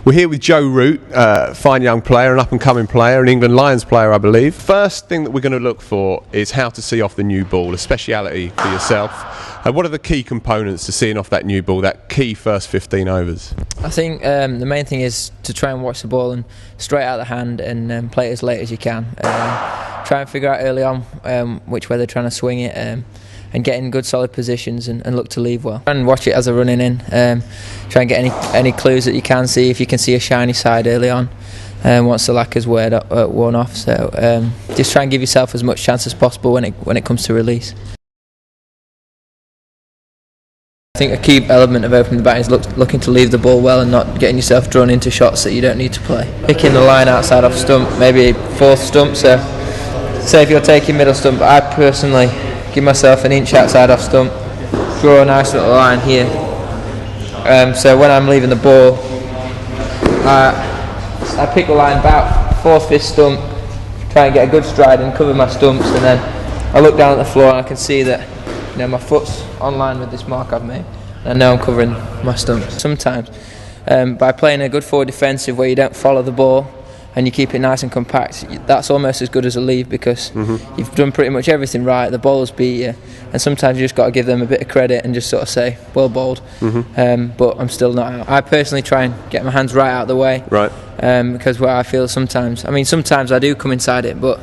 We're here with Joe Root, fine young player, an up-and-coming player, an England Lions player, I believe. First thing that we're going to look for is how to see off the new ball, a speciality for yourself. What are the key components to seeing off that new ball, that key first 15 overs? I think the main thing is to try and watch the ball and straight out the hand and play it as late as you can. Try and figure out early on which way they're trying to swing it. And get in good solid positions and look to leave well. And watch it as they're running in. Try and get any clues that you can see, if you can see a shiny side early on once the lacquer's worn off. So just try and give yourself as much chance as possible when it comes to release. I think a key element of opening the bat is looking to leave the ball well and not getting yourself drawn into shots that you don't need to play. Picking the line outside off stump, maybe fourth stump. So say if you're taking middle stump, I personally give myself an inch outside off stump, draw a nice little line here. So when I'm leaving the ball, I pick the line about fourth, fifth stump, try and get a good stride and cover my stumps, and then I look down at the floor and I can see that my foot's on line with this mark I've made. And I know I'm covering my stumps. Sometimes by playing a good forward defensive where you don't follow the ball and you keep it nice and compact, that's almost as good as a leave, because you've done pretty much everything right. The bowlers beat you, and sometimes you just got to give them a bit of credit and just sort of say, well bowled, but I'm still not out. I personally try and get my hands right out of the way, because where I feel sometimes I do come inside it, but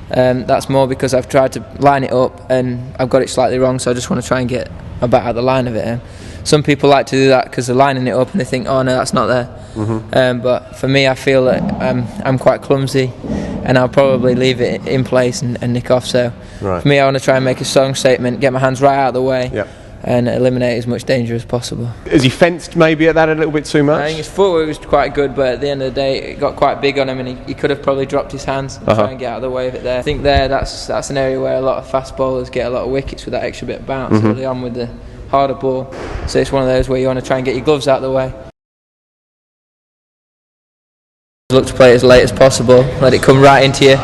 that's more because I've tried to line it up and I've got it slightly wrong, so I just want to try and get a bat out of the line of it. Some people like to do that because they're lining it up and they think, oh no, that's not there. But for me, I feel that I'm quite clumsy and I'll probably leave it in place and nick off. So for me, I want to try and make a strong statement, get my hands right out of the way, and eliminate as much danger as possible. Has he fenced maybe at that a little bit too much? I think his footwork was quite good, but at the end of the day it got quite big on him and he could have probably dropped his hands and try and get out of the way of it there. I think that's an area where a lot of fast bowlers get a lot of wickets with that extra bit of bounce early on with the harder ball. So it's one of those where you want to try and get your gloves out of the way. Look to play it as late as possible, let it come right into you.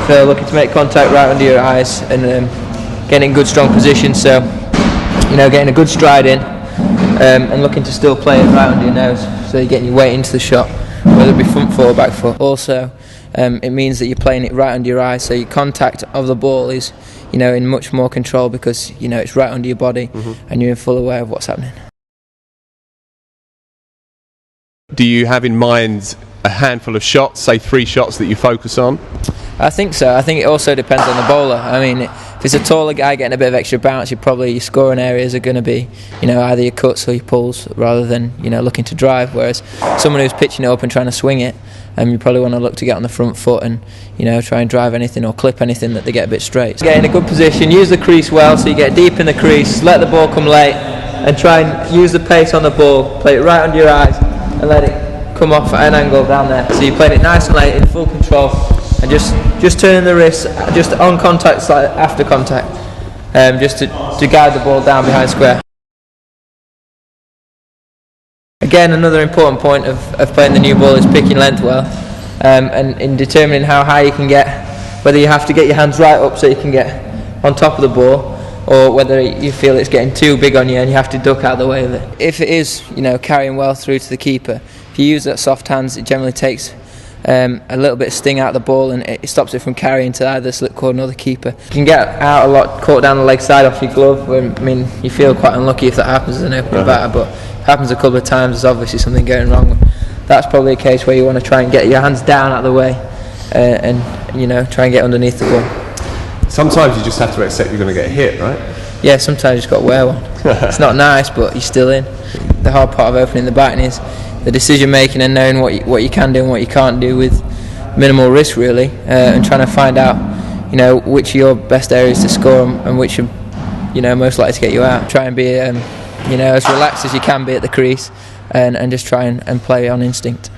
So looking to make contact right under your eyes and getting in good strong position, so getting a good stride in and looking to still play it right under your nose, so you're getting your weight into the shot, whether it be front foot or back foot. Also it means that you're playing it right under your eyes, so your contact of the ball is in much more control, because it's right under your body and you're full aware of what's happening. Do you have in mind a handful of shots, say 3 shots that you focus on? I think so. I think it also depends on the bowler. I mean, if it's a taller guy getting a bit of extra bounce, your scoring areas are going to be either your cuts or your pulls, rather than looking to drive. Whereas someone who's pitching it up and trying to swing it, you probably want to look to get on the front foot and try and drive anything or clip anything that they get a bit straight. Get in a good position, use the crease well, so you get deep in the crease, let the ball come late, and try and use the pace on the ball, play it right under your eyes and let it come off at an angle down there. So you're playing it nice and late in full control, and just turning the wrist just on contact, slightly after contact, just to guide the ball down behind square. Again, another important point of playing the new ball is picking length well, and in determining how high you can get, whether you have to get your hands right up so you can get on top of the ball, or whether you feel it's getting too big on you and you have to duck out of the way of it. If it is carrying well through to the keeper, if you use that soft hands, it generally takes a little bit of sting out of the ball and it stops it from carrying to either the slip cord or the keeper. You can get out a lot, caught down the leg side off your glove. You feel quite unlucky if that happens as an opening batter, but if it happens a couple of times, there's obviously something going wrong. That's probably a case where you want to try and get your hands down out of the way and try and get underneath the ball. Sometimes you just have to accept you're going to get hit, right? Yeah, sometimes you just got to wear one. It's not nice, but you're still in. The hard part of opening the batting is the decision making and knowing what you can do and what you can't do with minimal risk, really, and trying to find out which are your best areas to score and which are most likely to get you out. Try and be as relaxed as you can be at the crease and just try and play on instinct.